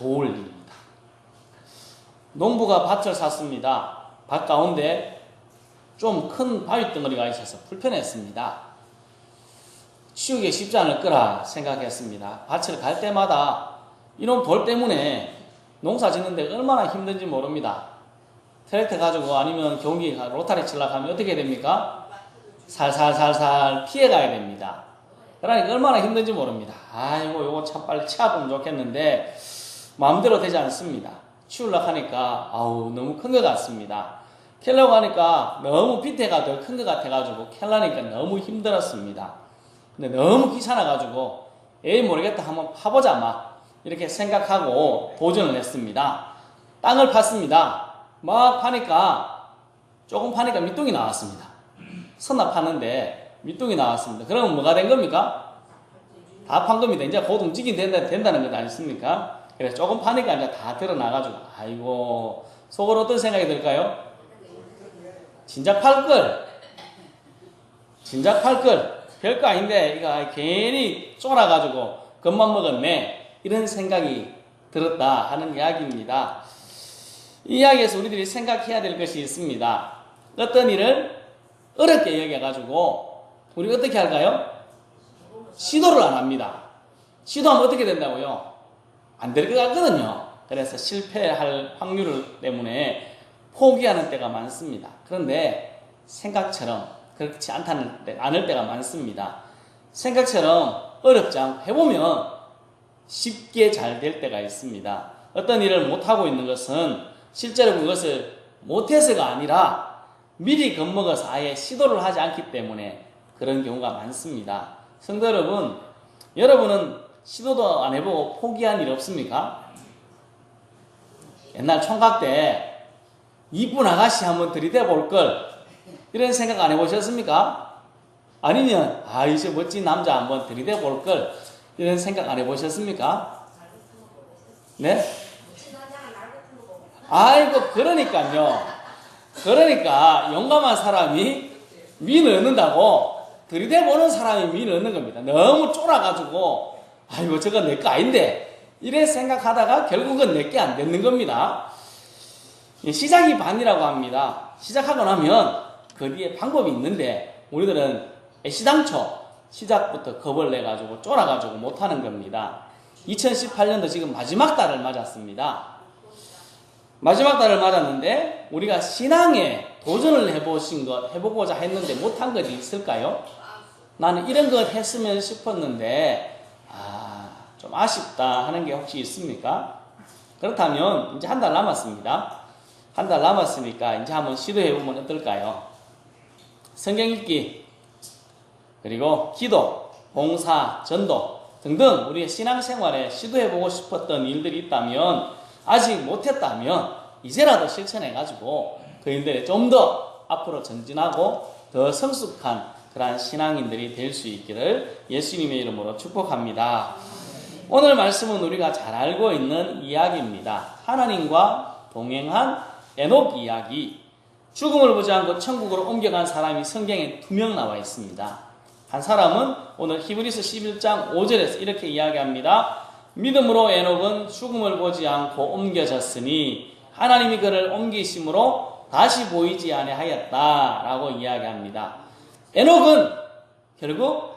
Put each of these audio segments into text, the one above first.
좋을 일입니다. 농부가 밭을 샀습니다. 밭 가운데 좀 큰 바위 덩어리가 있어서 불편했습니다. 치우기 쉽지 않을 거라 생각했습니다. 밭을 갈 때마다 이놈 돌 때문에 농사 짓는데 얼마나 힘든지 모릅니다. 트랙터 가지고 아니면 경기 로타리 치려고 하면 어떻게 됩니까? 살살살살 피해가야 됩니다. 그러니까 얼마나 힘든지 모릅니다. 아이고 요거 참 빨리 치워보면 좋겠는데 마음대로 되지 않습니다. 치우려고 하니까 아우 너무 큰 것 같습니다. 캘려고 하니까 너무 밑에가 더 큰 것 같아가지고 캘라니까 너무 힘들었습니다. 근데 너무 귀찮아가지고 에이 모르겠다 한번 파보자 막 이렇게 생각하고 도전을 했습니다. 땅을 팠습니다. 막 파니까 조금 파니까 밑둥이 나왔습니다. 선나 파는데 밑둥이 나왔습니다. 그러면 뭐가 된 겁니까? 다 판 겁니다. 이제 곧 움직이면 된다는 것 아니십니까? 그래서 조금 파니까 이제 다 드러나가지고 아이고 속으로 어떤 생각이 들까요? 진작 팔걸 별거 아닌데 이거 괜히 쫄아가지고 겁만 먹었네 이런 생각이 들었다 하는 이야기입니다. 이 이야기에서 우리들이 생각해야 될 것이 있습니다. 어떤 일을 어렵게 여겨가지고 우리 어떻게 할까요? 시도를 안 합니다. 시도하면 어떻게 된다고요? 안 될 것 같거든요. 그래서 실패할 확률 때문에 포기하는 때가 많습니다. 그런데 생각처럼 그렇지 않을 때가 많습니다. 생각처럼 어렵지 않고 해보면 쉽게 잘 될 때가 있습니다. 어떤 일을 못하고 있는 것은 실제로 그것을 못해서가 아니라 미리 겁먹어서 아예 시도를 하지 않기 때문에 그런 경우가 많습니다. 성도 여러분, 여러분은 시도도 안 해보고 포기한 일 없습니까? 옛날 총각 때 이쁜 아가씨 한번 들이대 볼걸 이런 생각 안 해보셨습니까? 아니면 이제 멋진 남자 한번 들이대 볼걸 이런 생각 안 해보셨습니까? 네? 아이고 그러니까요. 그러니까 용감한 사람이 미는 얻는다고 들이대보는 사람이 미는 얻는 겁니다. 너무 쫄아가지고 아이고 저거 내 거 아닌데 이래 생각하다가 결국은 내게 안 되는 겁니다. 시작이 반이라고 합니다. 시작하고 나면 그 뒤에 방법이 있는데 우리들은 애시당초 시작부터 겁을 내가지고 쫄아가지고 못하는 겁니다. 2018년도 지금 마지막 달을 맞았습니다. 마지막 달을 맞았는데 우리가 신앙에 도전을 해보고자 했는데 못한 것이 있을까요? 나는 이런 것 했으면 싶었는데 좀 아쉽다 하는 게 혹시 있습니까? 그렇다면 이제 한 달 남았습니다. 한 달 남았으니까 이제 한번 시도해보면 어떨까요? 성경 읽기, 그리고 기도, 봉사, 전도 등등 우리의 신앙생활에 시도해보고 싶었던 일들이 있다면 아직 못했다면 이제라도 실천해가지고 그 일들에 좀 더 앞으로 전진하고 더 성숙한 그러한 신앙인들이 될 수 있기를 예수님의 이름으로 축복합니다. 오늘 말씀은 우리가 잘 알고 있는 이야기입니다. 하나님과 동행한 에녹 이야기. 죽음을 보지 않고 천국으로 옮겨간 사람이 성경에 2명 나와 있습니다. 한 사람은 오늘 히브리서 11장 5절에서 이렇게 이야기합니다. 믿음으로 에녹은 죽음을 보지 않고 옮겨졌으니 하나님이 그를 옮기심으로 다시 보이지 아니하였다 라고 이야기합니다. 에녹은 결국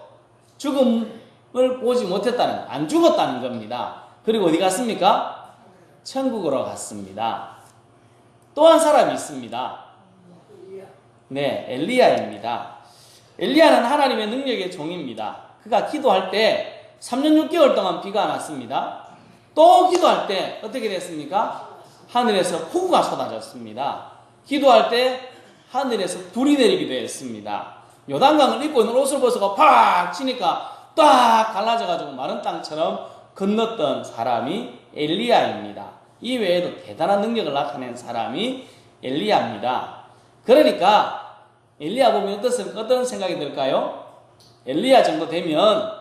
죽음을 보지 못했다는, 안 죽었다는 겁니다. 그리고 어디 갔습니까? 천국으로 갔습니다. 또 한 사람이 있습니다. 네, 엘리야입니다. 엘리야는 하나님의 능력의 종입니다. 그가 기도할 때 3년 6개월 동안 비가 안 왔습니다. 또 기도할 때 어떻게 됐습니까? 하늘에서 폭우가 쏟아졌습니다. 기도할 때 하늘에서 불이 내리기도 했습니다. 요단강을 입고 있는 옷을 벗어가 팍 치니까 딱 갈라져가지고 마른 땅처럼 건넜던 사람이 엘리야입니다. 이 외에도 대단한 능력을 나타낸 사람이 엘리야입니다. 그러니까 엘리야 보면 어떤 생각이 들까요? 엘리야 정도 되면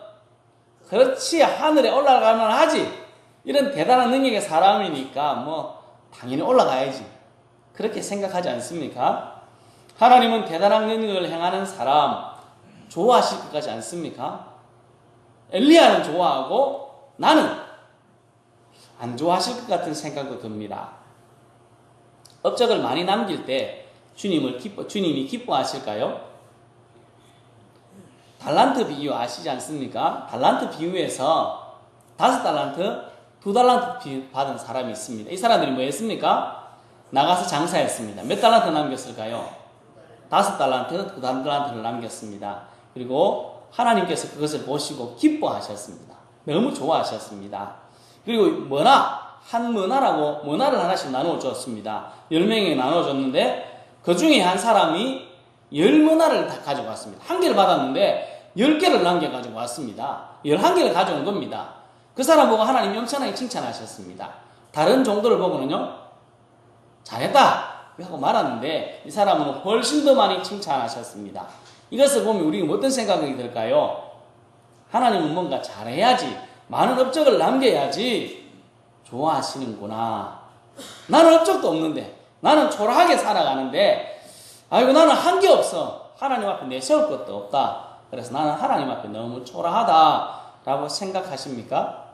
그렇지 하늘에 올라가면 하지 이런 대단한 능력의 사람이니까 당연히 올라가야지 그렇게 생각하지 않습니까? 하나님은 대단한 능력을 행하는 사람 좋아하실 것 같지 않습니까? 엘리야는 좋아하고 나는 안 좋아하실 것 같은 생각도 듭니다. 업적을 많이 남길 때 주님이 기뻐하실까요? 달란트 비유 아시지 않습니까? 달란트 비유에서 5달란트, 2달란트 받은 사람이 있습니다. 이 사람들이 뭐 했습니까? 나가서 장사했습니다. 몇 달란트 남겼을까요? 5달란트, 2달란트를 남겼습니다. 그리고 하나님께서 그것을 보시고 기뻐하셨습니다. 너무 좋아하셨습니다. 그리고 한 머나라고 머나를 하나씩 나누어 줬습니다. 10명에게 나누어 줬는데 그 중에 한 사람이 10머나를 다 가지고 왔습니다. 한 개를 받았는데 10개를 남겨가지고 왔습니다. 11개를 가져온 겁니다. 그 사람 보고 하나님이 엄청나게 칭찬하셨습니다. 다른 종들을 보고는요, 잘했다 하고 말았는데 이 사람은 훨씬 더 많이 칭찬하셨습니다. 이것을 보면 우리는 어떤 생각이 들까요? 하나님은 뭔가 잘해야지, 많은 업적을 남겨야지 좋아하시는구나. 나는 업적도 없는데, 나는 초라하게 살아가는데, 아이고 나는 한 게 없어. 하나님 앞에 내세울 것도 없다. 그래서 나는 하나님 앞에 너무 초라하다라고 생각하십니까?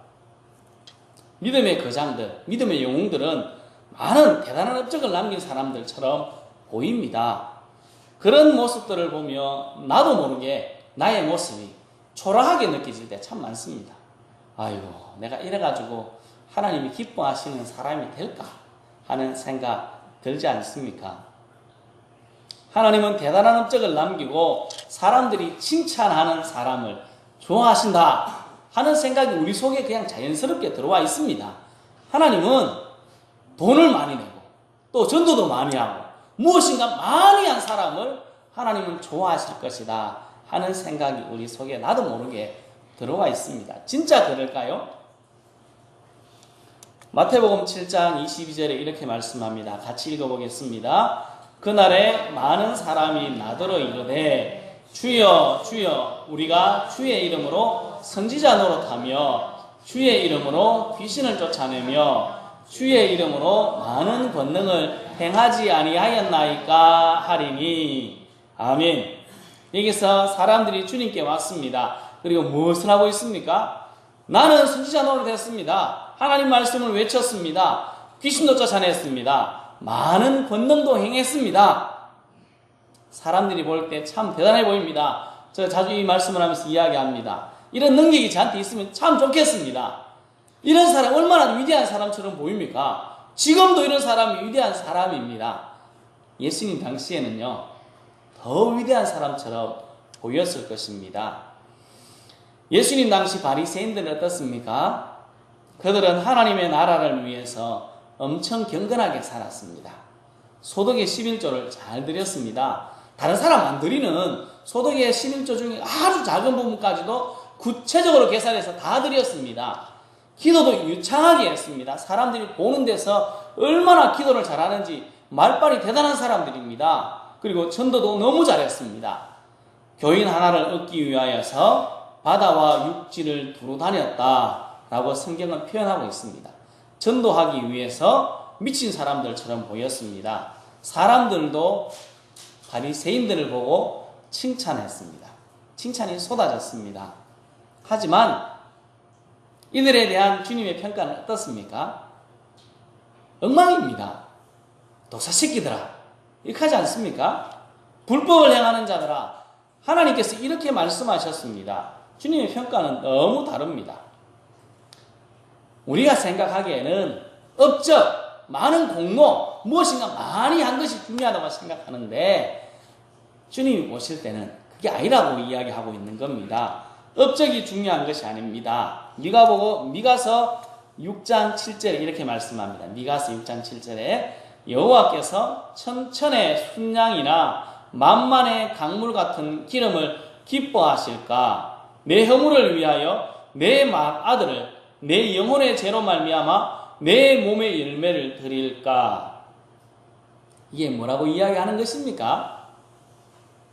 믿음의 거장들, 믿음의 영웅들은 많은 대단한 업적을 남긴 사람들처럼 보입니다. 그런 모습들을 보며 나도 모르게 나의 모습이 초라하게 느껴질 때 참 많습니다. 아이고 내가 이래가지고 하나님이 기뻐하시는 사람이 될까 하는 생각 들지 않습니까? 하나님은 대단한 업적을 남기고 사람들이 칭찬하는 사람을 좋아하신다 하는 생각이 우리 속에 그냥 자연스럽게 들어와 있습니다. 하나님은 돈을 많이 내고 또 전도도 많이 하고 무엇인가 많이 한 사람을 하나님은 좋아하실 것이다 하는 생각이 우리 속에 나도 모르게 들어와 있습니다. 진짜 그럴까요? 마태복음 7장 22절에 이렇게 말씀합니다. 같이 읽어보겠습니다. 그날에 많은 사람이 나더러 이르되 주여 주여 우리가 주의 이름으로 선지자 노릇하며 주의 이름으로 귀신을 쫓아내며 주의 이름으로 많은 권능을 행하지 아니하였나이까 하리니. 아멘. 여기서 사람들이 주님께 왔습니다. 그리고 무엇을 하고 있습니까? 나는 선지자 노릇했습니다. 하나님 말씀을 외쳤습니다. 귀신도 쫓아냈습니다. 많은 권능도 행했습니다. 사람들이 볼 때 참 대단해 보입니다. 제가 자주 이 말씀을 하면서 이야기합니다. 이런 능력이 저한테 있으면 참 좋겠습니다. 이런 사람 얼마나 위대한 사람처럼 보입니까? 지금도 이런 사람이 위대한 사람입니다. 예수님 당시에는요, 더 위대한 사람처럼 보였을 것입니다. 예수님 당시 바리새인들은 어떻습니까? 그들은 하나님의 나라를 위해서 엄청 경건하게 살았습니다. 소득의 11조를 잘 드렸습니다. 다른 사람 안 드리는 소득의 11조 중에 아주 작은 부분까지도 구체적으로 계산해서 다 드렸습니다. 기도도 유창하게 했습니다. 사람들이 보는 데서 얼마나 기도를 잘하는지 말빨이 대단한 사람들입니다. 그리고 전도도 너무 잘했습니다. 교인 하나를 얻기 위하여서 바다와 육지를 두루 다녔다라고 성경은 표현하고 있습니다. 전도하기 위해서 미친 사람들처럼 보였습니다. 사람들도 바리새인들을 보고 칭찬했습니다. 칭찬이 쏟아졌습니다. 하지만 이들에 대한 주님의 평가는 어떻습니까? 엉망입니다. 도사새끼들아, 이렇게 하지 않습니까? 불법을 행하는 자들아, 하나님께서 이렇게 말씀하셨습니다. 주님의 평가는 너무 다릅니다. 우리가 생각하기에는 업적, 많은 공로, 무엇인가 많이 한 것이 중요하다고 생각하는데 주님이 보실 때는 그게 아니라고 이야기하고 있는 겁니다. 업적이 중요한 것이 아닙니다. 미가서 6장 7절에 이렇게 말씀합니다. 미가서 6장 7절에 여호와께서 천천의 순양이나 만만의 강물 같은 기름을 기뻐하실까? 내 허물을 위하여 내 아들을 내 영혼의 죄로 말미암아 내 몸의 열매를 드릴까? 이게 뭐라고 이야기하는 것입니까?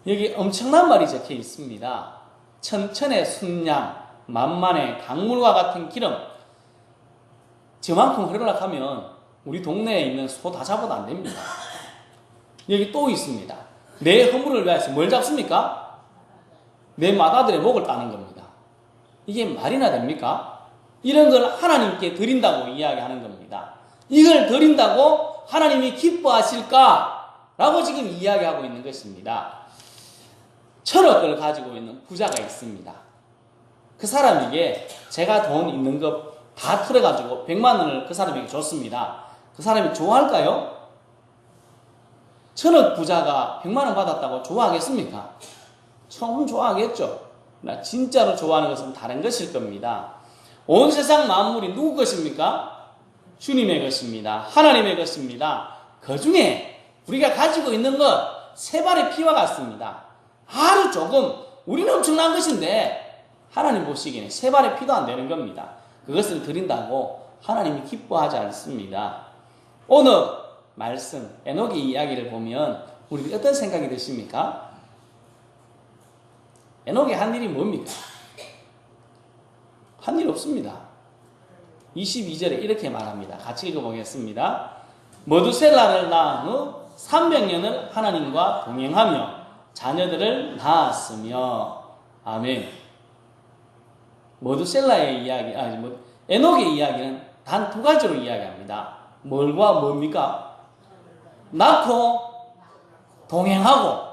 여기 엄청난 말이 적혀 있습니다. 천천의 순양, 만만의 강물과 같은 기름. 저만큼 흐르락하면 우리 동네에 있는 소 다 잡아도 안 됩니다. 여기 또 있습니다. 내 허물을 위해서 뭘 잡습니까? 내 맏아들의 목을 따는 겁니다. 이게 말이나 됩니까? 이런 걸 하나님께 드린다고 이야기하는 겁니다. 이걸 드린다고 하나님이 기뻐하실까? 라고 지금 이야기하고 있는 것입니다. 1,000억을 가지고 있는 부자가 있습니다. 그 사람에게 제가 돈 있는 거 다 털어가지고 100만 원을 그 사람에게 줬습니다. 그 사람이 좋아할까요? 1,000억 부자가 100만 원 받았다고 좋아하겠습니까? 처음 좋아하겠죠. 나 진짜로 좋아하는 것은 다른 것일 겁니다. 온 세상 만물이 누구 것입니까? 주님의 것입니다. 하나님의 것입니다. 그 중에 우리가 가지고 있는 것 세 발의 피와 같습니다. 아주 조금, 우리는 엄청난 것인데 하나님 보시기에는 세 발의 피도 안 되는 겁니다. 그것을 드린다고 하나님이 기뻐하지 않습니다. 오늘 말씀, 에녹의 이야기를 보면 우리 어떤 생각이 드십니까? 에녹이 한 일이 뭡니까? 한 일 없습니다. 22절에 이렇게 말합니다. 같이 읽어보겠습니다. 머두셀라를 낳은 후 300년을 하나님과 동행하며 자녀들을 낳았으며. 아멘. 머두셀라의 이야기, 에녹의 이야기는 단 두 가지로 이야기합니다. 뭘과 뭡니까? 낳고 동행하고,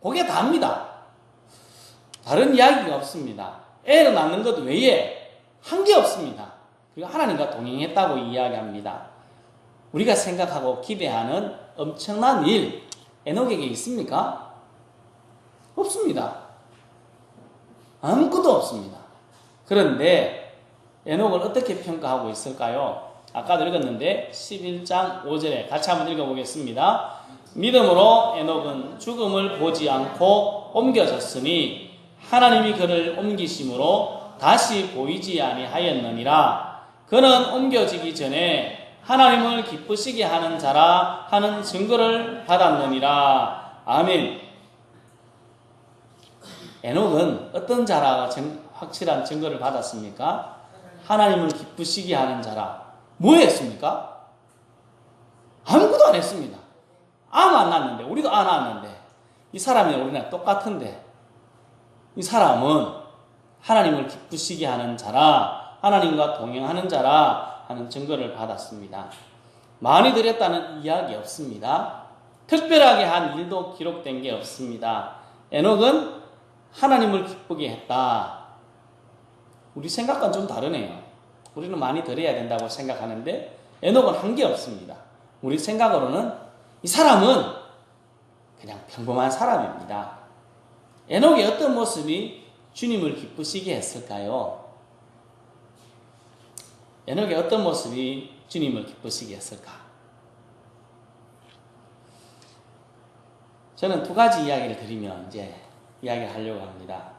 그게 답니다. 다른 이야기가 없습니다. 애를 낳는 것 외에 한 게 없습니다. 그리고 하나님과 동행했다고 이야기합니다. 우리가 생각하고 기대하는 엄청난 일, 에녹에게 있습니까? 없습니다. 아무것도 없습니다. 그런데 에녹을 어떻게 평가하고 있을까요? 아까도 읽었는데 11장 5절에 같이 한번 읽어보겠습니다. 믿음으로 에녹은 죽음을 보지 않고 옮겨졌으니 하나님이 그를 옮기심으로 다시 보이지 아니하였느니라. 그는 옮겨지기 전에 하나님을 기쁘시게 하는 자라 하는 증거를 받았느니라. 아멘. 에녹은 어떤 자라 확실한 증거를 받았습니까? 하나님을 기쁘시게 하는 자라. 뭐 했습니까? 아무것도 안 했습니다. 아무 안 낳았는데, 우리도 안 낳았는데, 이 사람이랑 우리랑 똑같은데, 이 사람은 하나님을 기쁘시게 하는 자라, 하나님과 동행하는 자라 하는 증거를 받았습니다. 많이 드렸다는 이야기 없습니다. 특별하게 한 일도 기록된 게 없습니다. 에녹은 하나님을 기쁘게 했다. 우리 생각과는 좀 다르네요. 우리는 많이 드려야 된다고 생각하는데 에녹은 한 게 없습니다. 우리 생각으로는 이 사람은 그냥 평범한 사람입니다. 에녹의 어떤 모습이 주님을 기쁘시게 했을까요? 에녹의 어떤 모습이 주님을 기쁘시게 했을까? 저는 두 가지 이야기를 드리면 이제 이야기를 하려고 합니다.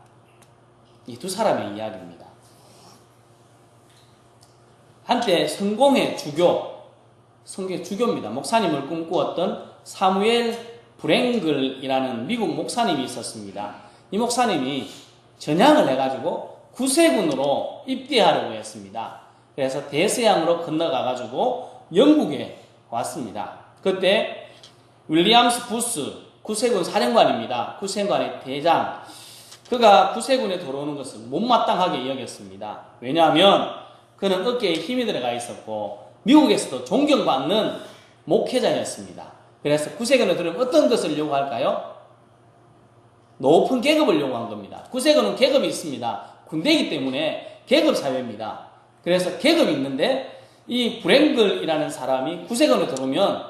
이 두 사람의 이야기입니다. 한때 성공의 주교, 성경의 주교입니다. 목사님을 꿈꾸었던 사무엘 브랭글이라는 미국 목사님이 있었습니다. 이 목사님이 전향을 해가지고 구세군으로 입대하려고 했습니다. 그래서 대서양으로 건너가가지고 영국에 왔습니다. 그때 윌리엄스 부스 구세군 사령관입니다. 구세군의 대장. 그가 구세군에 들어오는 것을 못마땅하게 여겼습니다. 왜냐하면 그는 어깨에 힘이 들어가 있었고 미국에서도 존경받는 목회자였습니다. 그래서 구세군에 들어오면 어떤 것을 요구할까요? 높은 계급을 요구한 겁니다. 구세군은 계급이 있습니다. 군대이기 때문에 계급 사회입니다. 그래서 계급이 있는데 이 브랭글이라는 사람이 구세군에 들어오면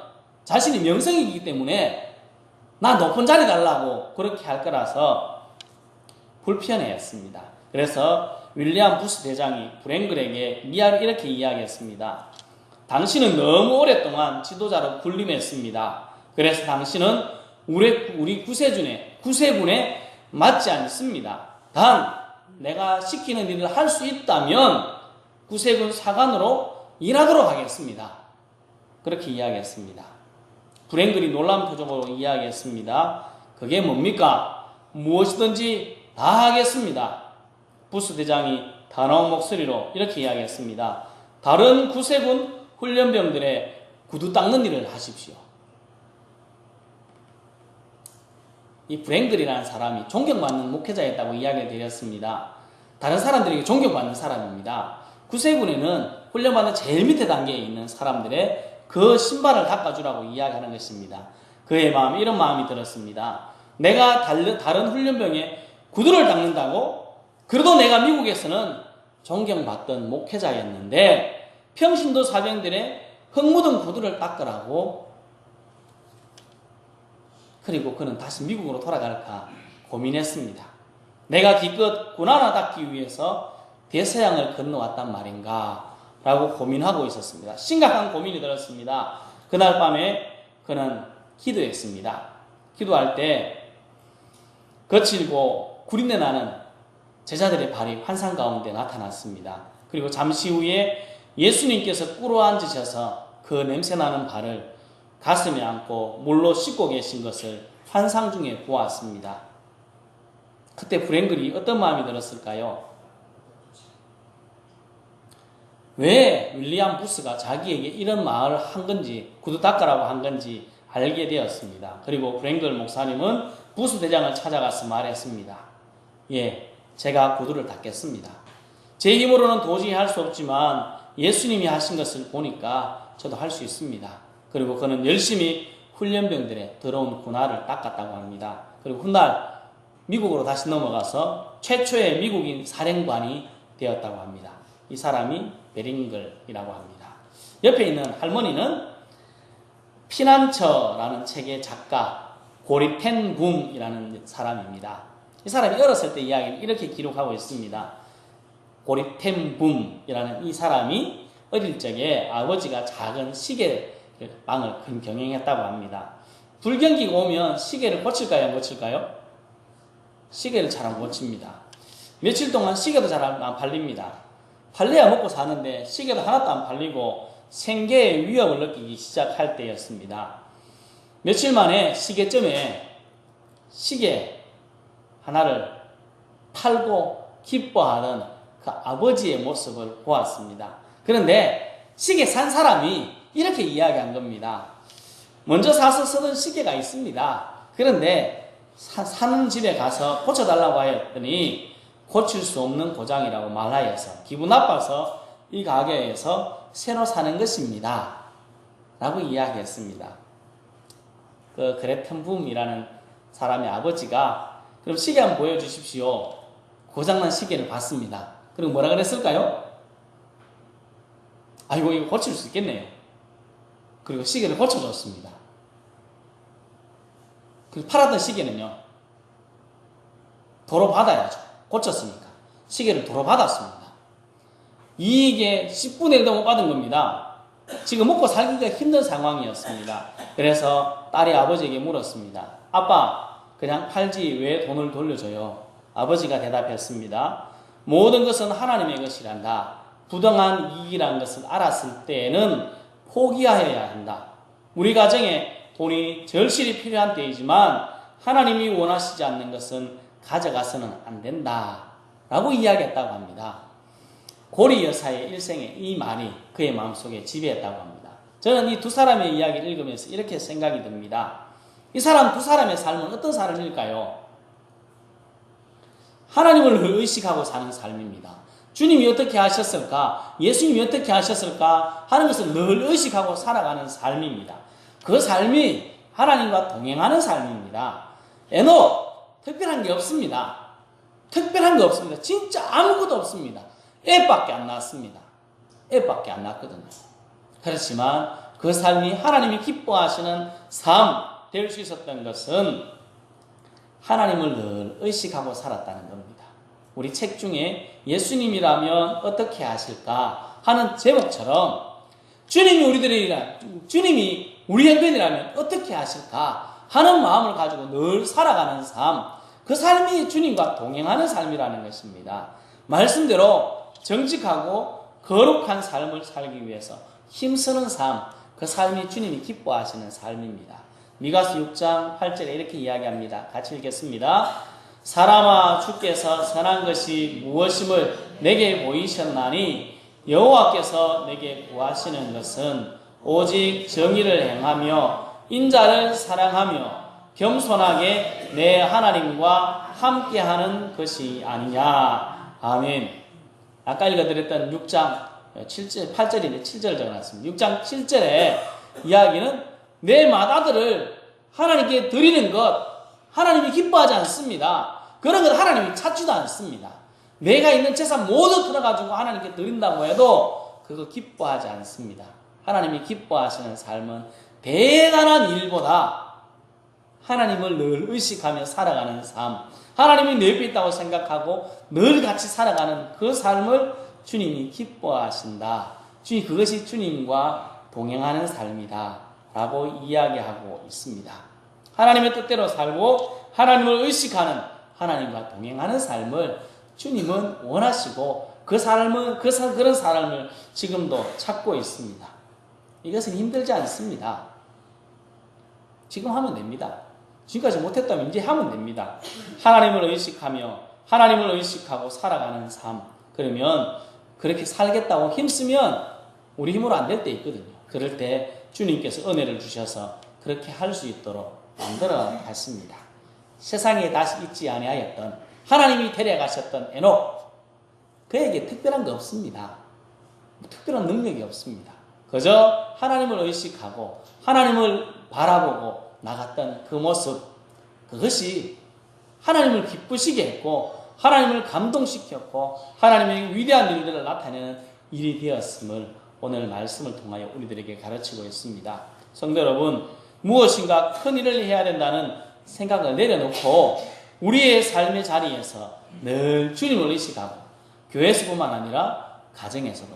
자신이 명성이기 때문에 나 높은 자리 달라고 그렇게 할 거라서 불편해했습니다. 그래서 윌리엄 부스 대장이 브랭글에게 이렇게 이야기했습니다. 당신은 너무 오랫동안 지도자로 군림했습니다. 그래서 당신은 우리 구세군에 맞지 않습니다. 단 내가 시키는 일을 할 수 있다면 구세군 사관으로 일하도록 하겠습니다. 그렇게 이야기했습니다. 브랭글이 놀라운 표정으로 이야기했습니다. 그게 뭡니까? 무엇이든지 다 하겠습니다. 부스 대장이 단호한 목소리로 이렇게 이야기했습니다. 다른 구세군 훈련병들의 구두 닦는 일을 하십시오. 이 브랭글이라는 사람이 존경받는 목회자였다고 이야기를 드렸습니다. 다른 사람들에게 존경받는 사람입니다. 구세군에는 훈련받는 제일 밑에 단계에 있는 사람들의 그 신발을 닦아주라고 이야기하는 것입니다. 그의 마음에 이런 마음이 들었습니다. 내가 다른 훈련병에 구두를 닦는다고? 그래도 내가 미국에서는 존경받던 목회자였는데 평신도 사병들의 흙 묻은 구두를 닦으라고? 그리고 그는 다시 미국으로 돌아갈까 고민했습니다. 내가 기껏 군 하나 닦기 위해서 대서양을 건너왔단 말인가 라고 고민하고 있었습니다. 심각한 고민이 들었습니다. 그날 밤에 그는 기도했습니다. 기도할 때 거칠고 구린내 나는 제자들의 발이 환상 가운데 나타났습니다. 그리고 잠시 후에 예수님께서 꿇어 앉으셔서 그 냄새나는 발을 가슴에 안고 물로 씻고 계신 것을 환상 중에 보았습니다. 그때 브랭글이 어떤 마음이 들었을까요? 왜 윌리엄 부스가 자기에게 이런 말을 한 건지, 구두 닦으라고 한 건지 알게 되었습니다. 그리고 브랭글 목사님은 부스 대장을 찾아가서 말했습니다. 예, 제가 구두를 닦겠습니다. 제 힘으로는 도저히 할 수 없지만 예수님이 하신 것을 보니까 저도 할 수 있습니다. 그리고 그는 열심히 훈련병들의 더러운 군화를 닦았다고 합니다. 그리고 훗날 미국으로 다시 넘어가서 최초의 미국인 사령관이 되었다고 합니다. 이 사람이 베링글이라고 합니다. 옆에 있는 할머니는 피난처라는 책의 작가 고리 텐 붐이라는 사람입니다. 이 사람이 어렸을 때 이야기를 이렇게 기록하고 있습니다. 고리 텐 붐이라는 이 사람이 어릴 적에 아버지가 작은 시계방을 경영했다고 합니다. 불경기가 오면 시계를 고칠까요? 안 고칠까요? 시계를 잘 안 고칩니다. 며칠 동안 시계도 잘 안 팔립니다. 팔려야 먹고 사는데 시계도 하나도 안 팔리고 생계의 위협을 느끼기 시작할 때였습니다. 며칠 만에 시계점에 시계 하나를 팔고 기뻐하는 그 아버지의 모습을 보았습니다. 그런데 시계 산 사람이 이렇게 이야기한 겁니다. 먼저 사서 쓰던 시계가 있습니다. 그런데 사는 집에 가서 고쳐달라고 하였더니 고칠 수 없는 고장이라고 말하여서 기분 나빠서 이 가게에서 새로 사는 것입니다. 라고 이야기했습니다. 그 그레텐붐이라는 사람의 아버지가 그럼 시계 한번 보여주십시오. 고장난 시계를 봤습니다. 그리고 뭐라 그랬을까요? 아이고 이거 고칠 수 있겠네요. 그리고 시계를 고쳐줬습니다. 그 팔았던 시계는요, 도로 받아야죠. 고쳤으니까. 시계를 도로 받았습니다. 이익의 10분의 1도 못 받은 겁니다. 지금 먹고 살기가 힘든 상황이었습니다. 그래서 딸이 아버지에게 물었습니다. 아빠, 그냥 팔지 왜 돈을 돌려줘요? 아버지가 대답했습니다. 모든 것은 하나님의 것이란다. 부당한 이익이라는 것을 알았을 때에는 포기하여야 한다. 우리 가정에 돈이 절실히 필요한 때이지만 하나님이 원하시지 않는 것은 가져가서는 안 된다 라고 이야기했다고 합니다. 고리 여사의 일생에 이 말이 그의 마음속에 지배했다고 합니다. 저는 이 두 사람의 이야기를 읽으면서 이렇게 생각이 듭니다. 이 사람 두 사람의 삶은 어떤 삶일까요? 하나님을 의식하고 사는 삶입니다. 주님이 어떻게 하셨을까? 예수님이 어떻게 하셨을까? 하는 것을 늘 의식하고 살아가는 삶입니다. 그 삶이 하나님과 동행하는 삶입니다. 에녹, 특별한 게 없습니다. 특별한 게 없습니다. 진짜 아무것도 없습니다. 애밖에 안 낳았습니다. 애밖에 안 낳았거든요. 그렇지만 그 삶이 하나님이 기뻐하시는 삶 될 수 있었던 것은 하나님을 늘 의식하고 살았다는 겁니다. 우리 책 중에 예수님이라면 어떻게 하실까 하는 제목처럼 주님이 우리 형편이라면 어떻게 하실까 하는 마음을 가지고 늘 살아가는 삶, 그 삶이 주님과 동행하는 삶이라는 것입니다. 말씀대로 정직하고 거룩한 삶을 살기 위해서 힘쓰는 삶, 그 삶이 주님이 기뻐하시는 삶입니다. 미가서 6장 8절에 이렇게 이야기합니다. 같이 읽겠습니다. 사람아, 주께서 선한 것이 무엇임을 내게 보이셨나니 여호와께서 내게 구하시는 것은 오직 정의를 행하며 인자를 사랑하며 겸손하게 내 하나님과 함께하는 것이 아니냐. 아멘. 아까 읽어드렸던 6장 7절, 8절인데 7절을 적어놨습니다. 6장 7절에 이야기는 내 맏아들을 하나님께 드리는 것, 하나님이 기뻐하지 않습니다. 그런 것 하나님이 찾지도 않습니다. 내가 있는 재산 모두 들어가지고 하나님께 드린다고 해도 그거 기뻐하지 않습니다. 하나님이 기뻐하시는 삶은 대단한 일보다 하나님을 늘 의식하며 살아가는 삶, 하나님이 내 옆에 있다고 생각하고 늘 같이 살아가는 그 삶을 주님이 기뻐하신다. 주님, 그것이 주님과 동행하는 삶이다 라고 이야기하고 있습니다. 하나님의 뜻대로 살고 하나님을 의식하는, 하나님과 동행하는 삶을 주님은 원하시고 그 삶은 그런 사람을 지금도 찾고 있습니다. 이것은 힘들지 않습니다. 지금 하면 됩니다. 지금까지 못했다면 이제 하면 됩니다. 하나님을 의식하며 하나님을 의식하고 살아가는 삶. 그러면 그렇게 살겠다고 힘쓰면 우리 힘으로 안 될 때 있거든요. 그럴 때 주님께서 은혜를 주셔서 그렇게 할 수 있도록 만들어 가십니다. 세상에 다시 있지 아니하였던 하나님이 데려가셨던 에녹, 그에게 특별한 거 없습니다. 특별한 능력이 없습니다. 그저 하나님을 의식하고 하나님을 바라보고 나갔던 그 모습, 그것이 하나님을 기쁘시게 했고 하나님을 감동시켰고 하나님의 위대한 일들을 나타내는 일이 되었음을 오늘 말씀을 통하여 우리들에게 가르치고 있습니다. 성도 여러분, 무엇인가 큰 일을 해야 된다는 생각을 내려놓고 우리의 삶의 자리에서 늘 주님을 의식하고 교회에서뿐만 아니라 가정에서도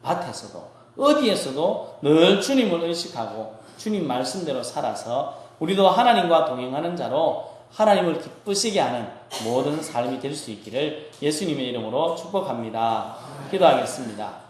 밭에서도 어디에서도 늘 주님을 의식하고 주님 말씀대로 살아서 우리도 하나님과 동행하는 자로 하나님을 기쁘시게 하는 모든 삶이 될 수 있기를 예수님의 이름으로 축복합니다. 기도하겠습니다.